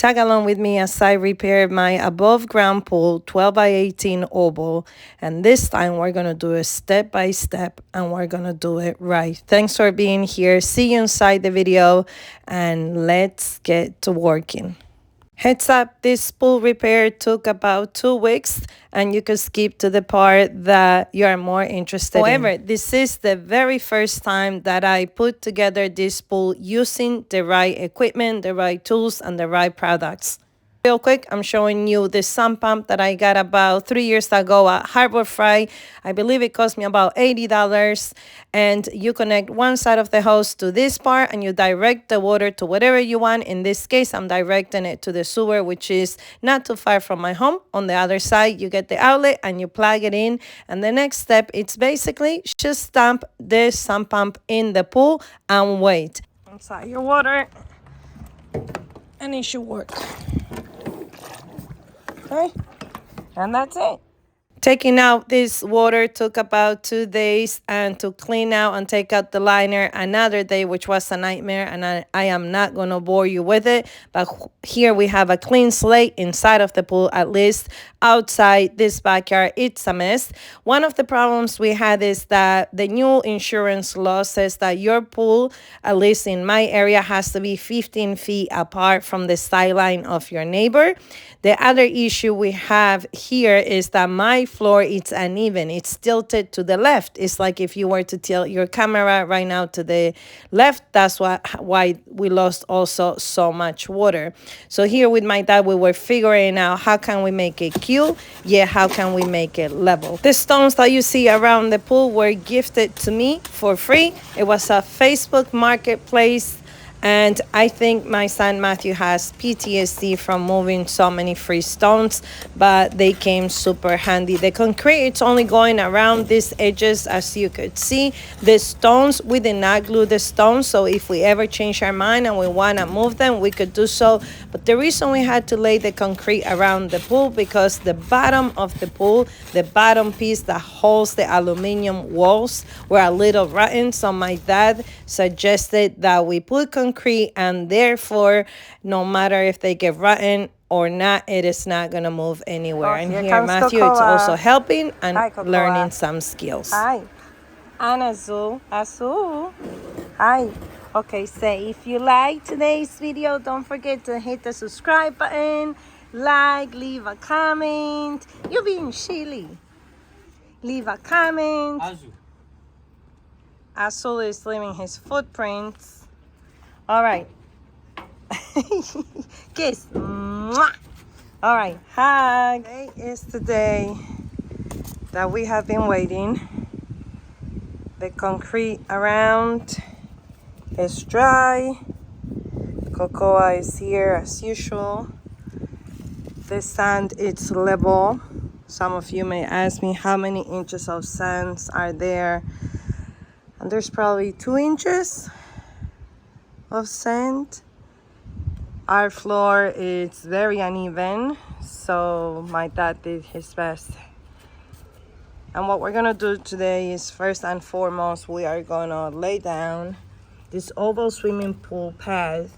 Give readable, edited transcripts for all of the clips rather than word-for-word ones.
Tag along with me as I repair my above ground pool 12 by 18 oval. And this time we're going to do it step by step and we're going to do it right. Thanks for being here. See you inside the video and let's get to working. Heads up, this pool repair took about 2 weeks and you can skip to the part that you are more interested in. However, this is the very first time that I put together this pool using the right equipment, the right tools, and the right products. Real quick, I'm showing you the sump pump that I got about 3 years ago at Harbor Freight. I believe it cost me about $80. And you connect one side of the hose to this part and you direct the water to whatever you want. In this case, I'm directing it to the sewer, which is not too far from my home. On the other side, you get the outlet and you plug it in. And the next step, it's basically just dump this sump pump in the pool and wait. Inside your water, and it should work. Okay, and that's it. Taking out this water took about 2 days, and to clean out and take out the liner another day, which was a nightmare, and I am not going to bore you with it. But here we have a clean slate inside of the pool, at least. Outside this backyard, it's a mess. One of the problems we had is that the new insurance law says that your pool, at least in my area, has to be 15 feet apart from the sideline of your neighbor. The other issue we have here is that my floor, it's uneven. It's tilted to the left. It's like if you were to tilt your camera right now to the left. That's why we lost also so much water. So here with my dad, we were figuring out how can we make it cute, yet how can we make it level. The stones that you see around the pool were gifted to me for free. It was a Facebook marketplace. And I think my son Matthew has PTSD from moving so many free stones, but they came super handy. The concrete, it's only going around these edges, as you could see. The stones, we did not glue the stones, so if we ever change our mind and we want to move them, we could do so. But the reason we had to lay the concrete around the pool, because the bottom of the pool, the bottom piece that holds the aluminum walls, were a little rotten. So my dad suggested that we put concrete, and therefore no matter if they get rotten or not, it is not going to move anywhere. And here Matthew is also helping and learning some skills. Hi, and Azul. Hi. Okay, say if you like today's video, don't forget to hit the subscribe button, like, leave a comment. You're being silly. Leave a comment. Azul is leaving his footprints. All right. Kiss. Mwah. All right. Hug. Today is the day that we have been waiting. The concrete around is dry. Cocoa is here as usual. The sand is level. Some of you may ask me how many inches of sands are there. And there's probably 2 inches of sand. Our floor is very uneven, so my dad did his best. And what we're gonna do today is, first and foremost, we are gonna lay down this oval swimming pool pad.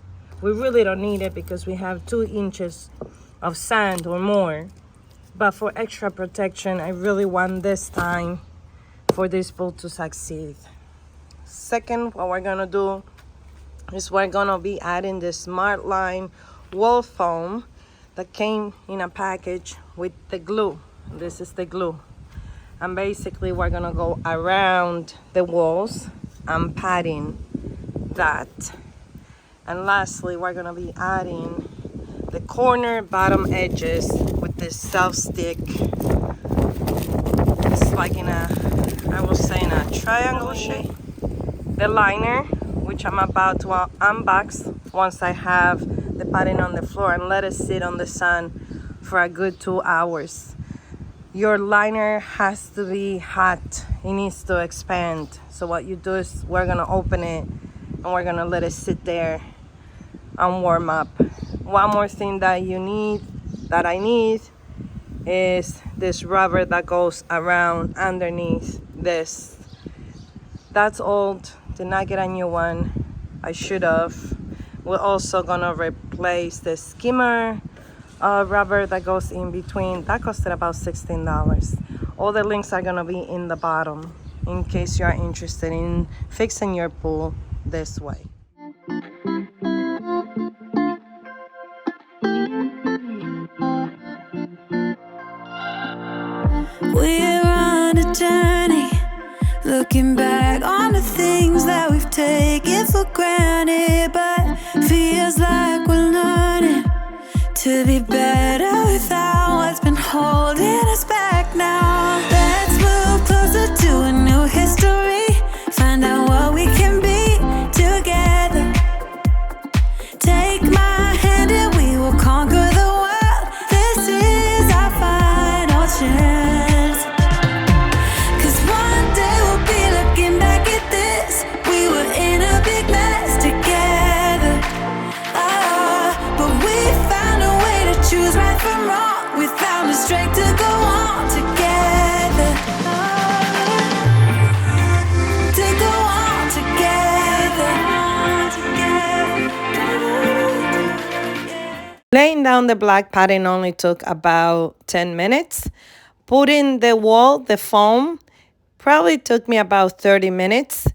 We really don't need it because we have 2 inches of sand or more, but for extra protection, I really want this time for this pool to succeed. Second, what we're gonna do is we're gonna be adding the Smart Line wall foam that came in a package with the glue. This is the glue. And basically we're gonna go around the walls and padding that. And lastly, we're gonna be adding the corner bottom edges with this self-stick. It's like in a, I was saying, a triangle shape. The liner, which I'm about to unbox once I have the padding on the floor, and let it sit on the sun for a good 2 hours. Your liner has to be hot. It needs to expand. So what you do is we're gonna open it and we're gonna let it sit there and warm up. One more thing that I need is this rubber that goes around underneath this. That's old. Did not get a new one. I should have, We're also gonna replace the skimmer rubber that goes in between. That costed about $16. All the links are gonna be in the bottom in case you're interested in fixing your pool this way. We're on a journey, looking back on the things that we've taken for granted, but feels like we're learning to be better without what's been holding us back now. Let's move closer to a new history, find out what we can be together. Take my hand and we will conquer the world. This is our final chance. 'Cause one day we'll be looking back at this. We were in a big mess together. But we found a way to choose right from wrong. We found the strength to go on together. To go on together. Laying down the black padding only took about 10 minutes. Putting the wall, the foam, probably took me about 30 minutes.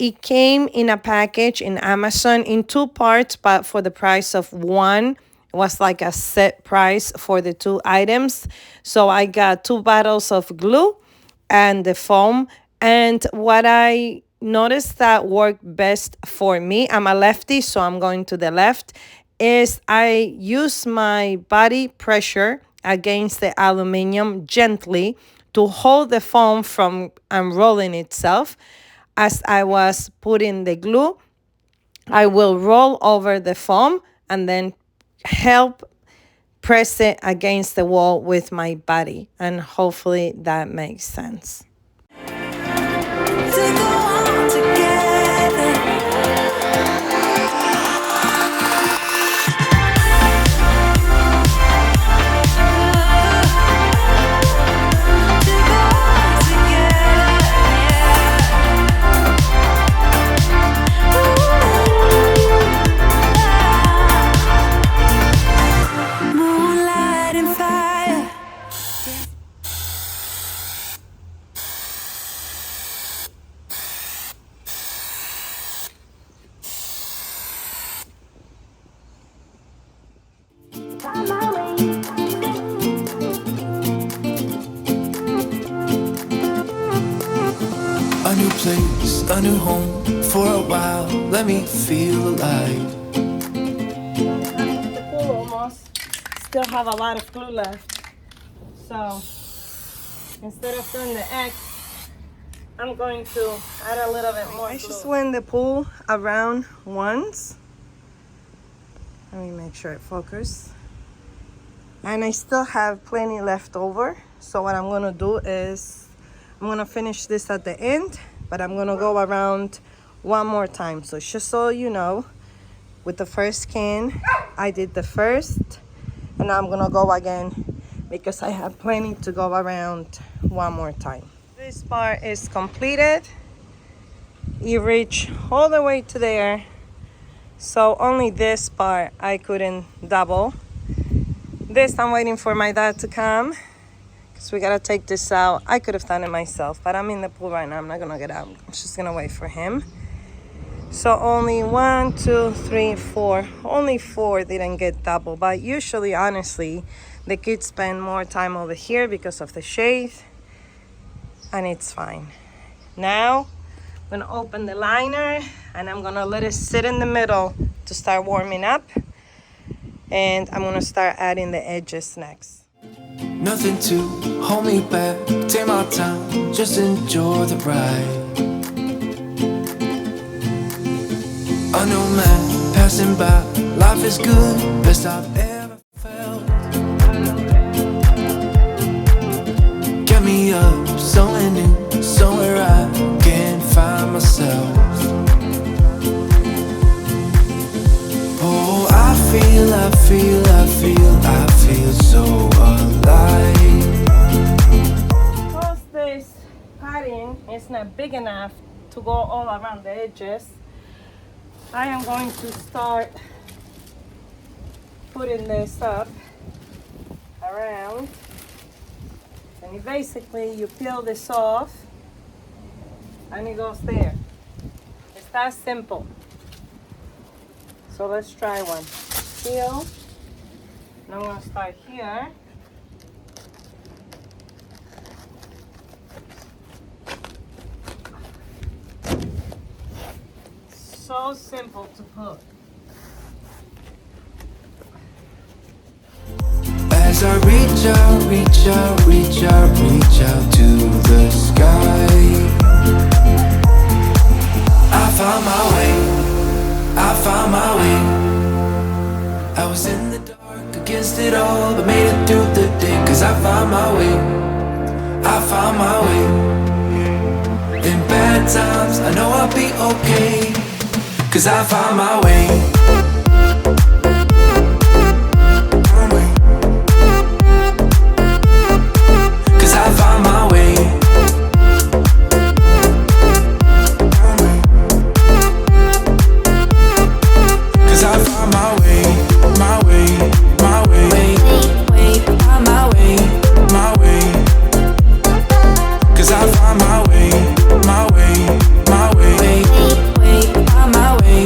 It came in a package in Amazon in 2 parts, but for the price of one. It was like a set price for the 2 items. So I got 2 bottles of glue and the foam. And what I noticed that worked best for me, I'm a lefty, so I'm going to the left, is I use my body pressure against the aluminum gently to hold the foam from unrolling itself. As I was putting the glue, I will roll over the foam and then help press it against the wall with my body. And hopefully that makes sense. To go on together. To go on together. Moonlight and fire. A new place, a new home. For a while, let me feel alive. The pool almost still have a lot of glue left. So instead of doing the X, I'm going to add a little bit more glue. I just went the pool around once. Let me make sure it focuses. And I still have plenty left over. So what I'm gonna do is I'm gonna finish this at the end, but I'm gonna go around one more time. So just so you know, with the first can, I did the first, and I'm gonna go again because I have plenty to go around one more time. This part is completed. You reach all the way to there. So only this part I couldn't double. This I'm waiting for my dad to come because we gotta take this out. I could have done it myself, but I'm in the pool right now. I'm not gonna get out. I'm just gonna wait for him. So only 1, 2, 3, 4. Only 4 didn't get double, but usually, honestly, the kids spend more time over here because of the shade, and it's fine. Now, I'm gonna open the liner, and I'm gonna let it sit in the middle to start warming up, and I'm gonna start adding the edges next. Nothing to hold me back. Take my time, just enjoy the ride. A new man passing by. Life is good, best I've ever felt. Get me up, somewhere new, somewhere I can find myself. Oh, I feel so alive. Because this padding is not big enough to go all around the edges, I am going to start putting this up around, and basically you peel this off and it goes there. It's that simple. So let's try one. Peel. And I'm gonna start here. So simple to put. As I reach out, reach out, reach out, reach out to the sky, I found my way, I found my way. I was in the dark against it all, but made it through the day. Cause I found my way, I found my way. In bad times, I know I'll be okay. Cause I found my way. I found my way. Cause I found my way, my way, my way, find my way, my way. Cause I found my way, my way, my way, find my way,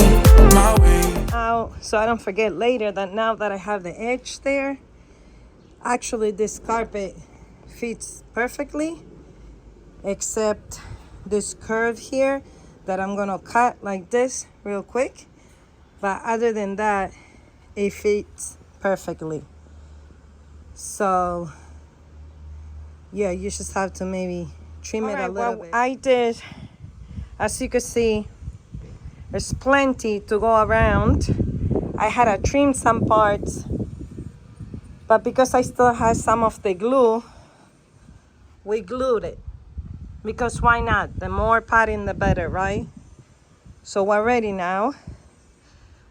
my way. So I don't forget later that now that I have the edge there, actually this carpet fits perfectly, except this curve here that I'm gonna cut like this real quick. But other than that, it fits perfectly. So yeah, you just have to maybe trim it a little bit. I did, as you can see, there's plenty to go around. I had to trim some parts, but because I still have some of the glue, we glued it, because why not? The more padding, the better, right? So we're ready now.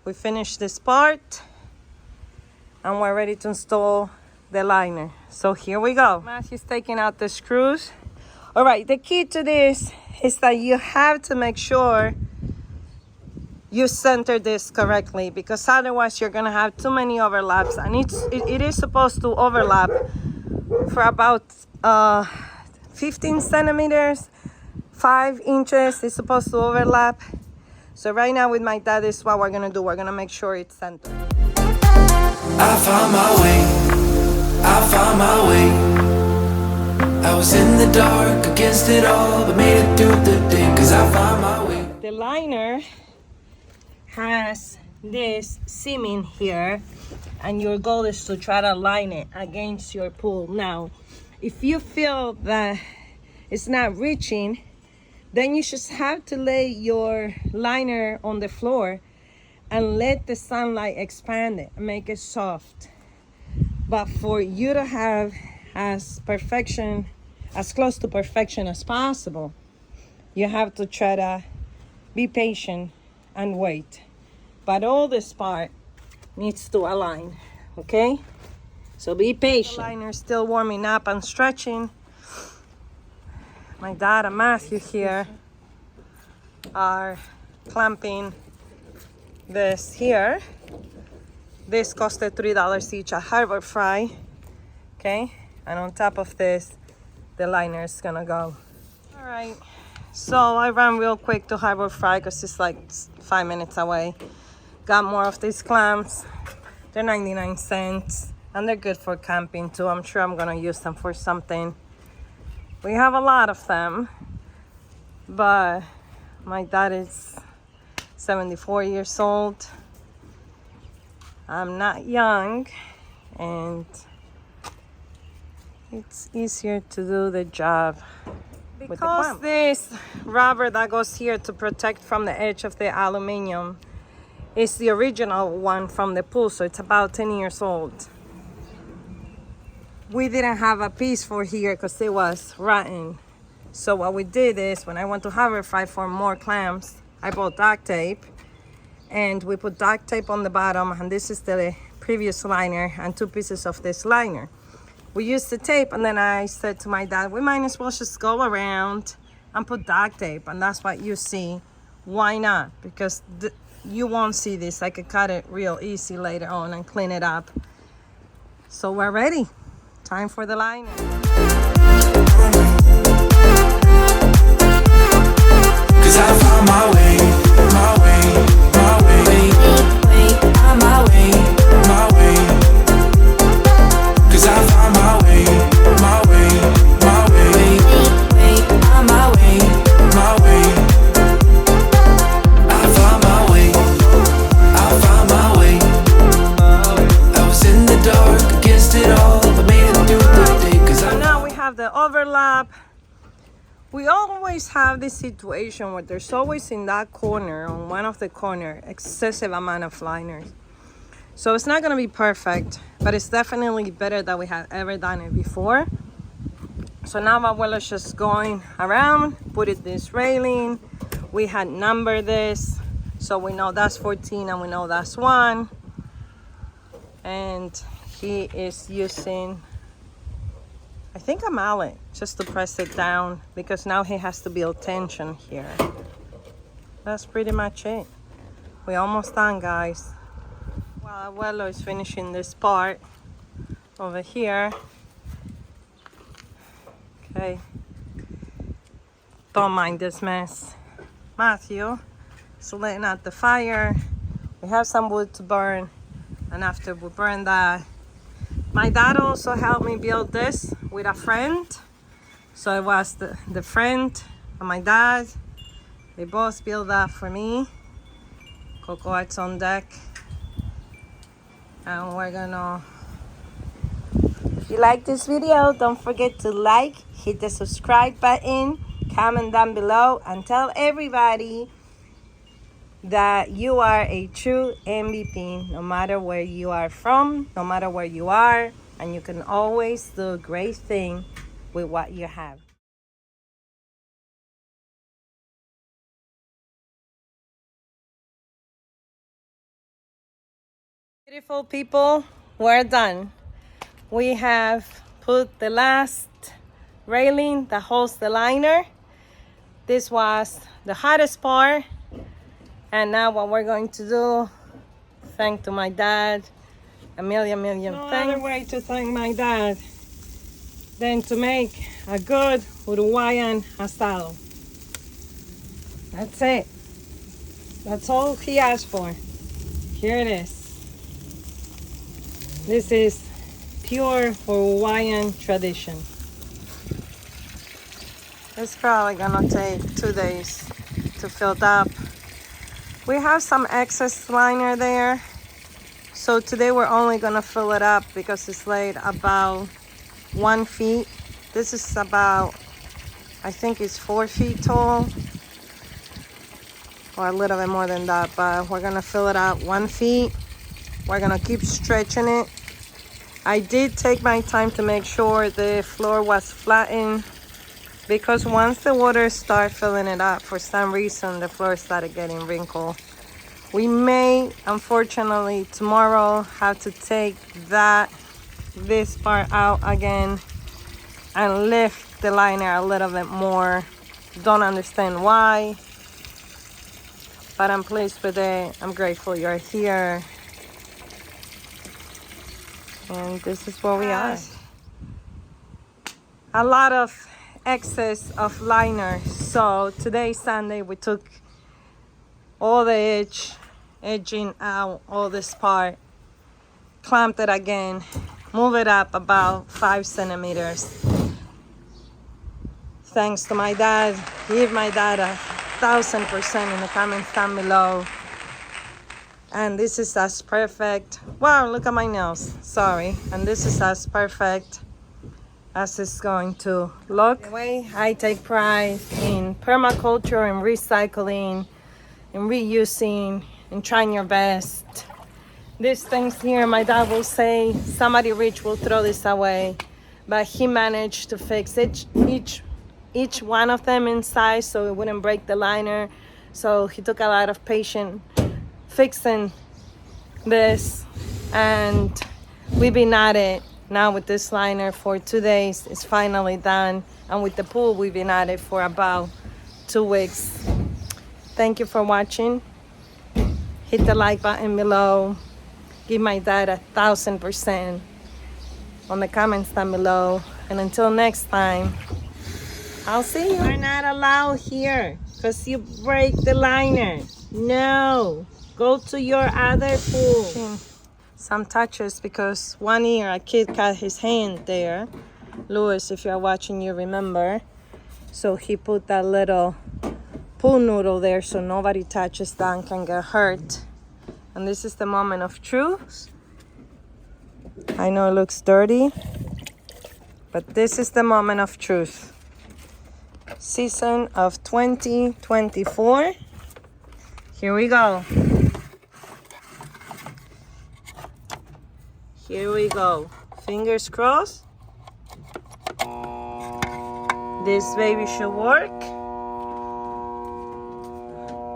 We finished this part, and we're ready to install the liner. So here we go. Matthew's taking out the screws. All right, the key to this is that you have to make sure you center this correctly, because otherwise you're gonna have too many overlaps, and it is supposed to overlap for about 15 centimeters, 5 inches is supposed to overlap. So right now with my dad, this is what we're gonna do. We're gonna make sure it's centered. I found my way, I found my way. I was in the dark against it all, but made it through the day. Cause I found my way. The liner has this seaming here, and your goal is to try to line it against your pool. Now, if you feel that it's not reaching, then you just have to lay your liner on the floor and let the sunlight expand it and make it soft. But for you to have as close to perfection as possible, you have to try to be patient and wait. But all this part needs to align, okay? So be patient. The liner's still warming up and stretching. My dad and Matthew here are clamping this here. This costed $3 each at Harbor Fry, okay? And on top of this, the liner is gonna go. All right, so I ran real quick to Harbor Fry because it's like 5 minutes away. Got more of these clamps. They're 99 cents, and they're good for camping too. I'm sure I'm gonna use them for something. We have a lot of them, but my dad is 74 years old. I'm not young, and it's easier to do the job with the clamp. This rubber that goes here to protect from the edge of the aluminum is the original one from the pool, so it's about 10 years old. We didn't have a piece for here because it was rotten. So what we did is, when I went to Harbor Fry for more clamps, I bought duct tape, and we put duct tape on the bottom, and this is the previous liner and 2 pieces of this liner. We used the tape, and then I said to my dad, we might as well just go around and put duct tape, and that's what you see. Why not? Because you won't see this. I could cut it real easy later on and clean it up. So we're ready. Time for the liner. Cause I found my way, my way, my way, on my way, my way. Cause I found my way, my way, my way, on my way, my way. I found my way, I found my way. I was in the dark against it all, but made it through the day. Cause I Now we have the overlap. We always have this situation where there's always in that corner, on one of the corner, excessive amount of liners. So it's not gonna be perfect, but it's definitely better than we have ever done it before. So now Abuelo's just going around, put it this railing. We had numbered this, so we know that's 14 and we know that's 1. And he is using, I think, a mallet just to press it down, because now he has to build tension here. That's pretty much it. We're almost done, guys. While Abuelo is finishing this part over here. Okay. Don't mind this mess. Matthew is letting out the fire. We have some wood to burn, and after we burn that, my dad also helped me build this with a friend. So it was the friend and my dad. They both built that for me. Coco Arts on deck. And we're gonna... If you like this video, don't forget to like, hit the subscribe button, comment down below, and tell everybody that you are a true MVP, no matter where you are from, no matter where you are, and you can always do a great thing with what you have. Beautiful people, we're done. We have put the last railing that holds the liner. This was the hardest part. And now what we're going to do, thank to my dad, a million thanks. No other way to thank my dad than to make a good Uruguayan asado. That's it. That's all he asked for. Here it is. This is pure Hawaiian tradition. It's probably gonna take 2 days to fill it up. We have some excess liner there. So today we're only gonna fill it up because it's laid about 1 feet. This is about, I think it's 4 feet tall. Or a little bit more than that, but we're gonna fill it out 1 feet. We're gonna keep stretching it. I did take my time to make sure the floor was flattened, because once the water started filling it up, for some reason the floor started getting wrinkled. We may, unfortunately, tomorrow have to take this part out again and lift the liner a little bit more. Don't understand why, but I'm pleased with it. I'm grateful you're here. And this is where we are. A lot of excess of liner. So today, Sunday, we took all the edging out, all this part, clamped it again, move it up about 5 centimeters. Thanks to my dad. Give my dad 1,000% in the comments down below. And this is as perfect. Wow, look at my nails. Sorry. And this is as perfect as it's going to look. Anyway, I take pride in permaculture and recycling and reusing and trying your best. These things here, my dad will say, somebody rich will throw this away. But he managed to fix each one of them inside so it wouldn't break the liner. So he took a lot of patience fixing this, and we've been at it now with this liner for 2 days. It's finally done, and with the pool we've been at it for about 2 weeks. Thank you for watching. hit the like button below. Give my dad 1,000% on the comments down below. And until next time, I'll see you. You're not allowed here because you break the liner. No, go to your other pool. Some touches because one year a kid cut his hand there. Louis, if you're watching, you remember. So he put that little pool noodle there so nobody touches that and can get hurt. And this is the moment of truth. I know it looks dirty, but this is the moment of truth. Season of 2024. Here we go. Here we go. Fingers crossed. This baby should work.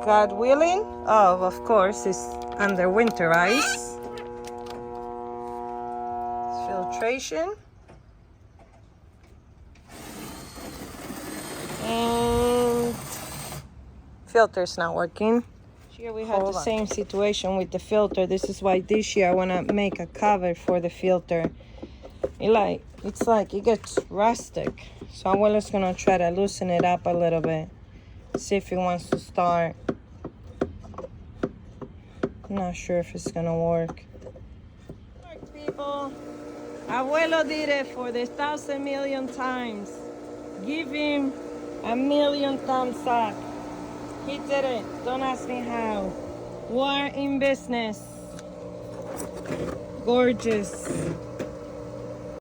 God willing. Oh, of course, it's under winter ice. Filtration. And filter's not working. Here we have the same situation with the filter. This is why this year I want to make a cover for the filter. It's like it gets rustic. So Abuelo's gonna try to loosen it up a little bit. See if he wants to start. I'm not sure if it's gonna work. People, Abuelo did it for the 1,000,000,000 times. Give him 1,000,000 thumbs up. He did it. Don't ask me how. We're in business. Gorgeous.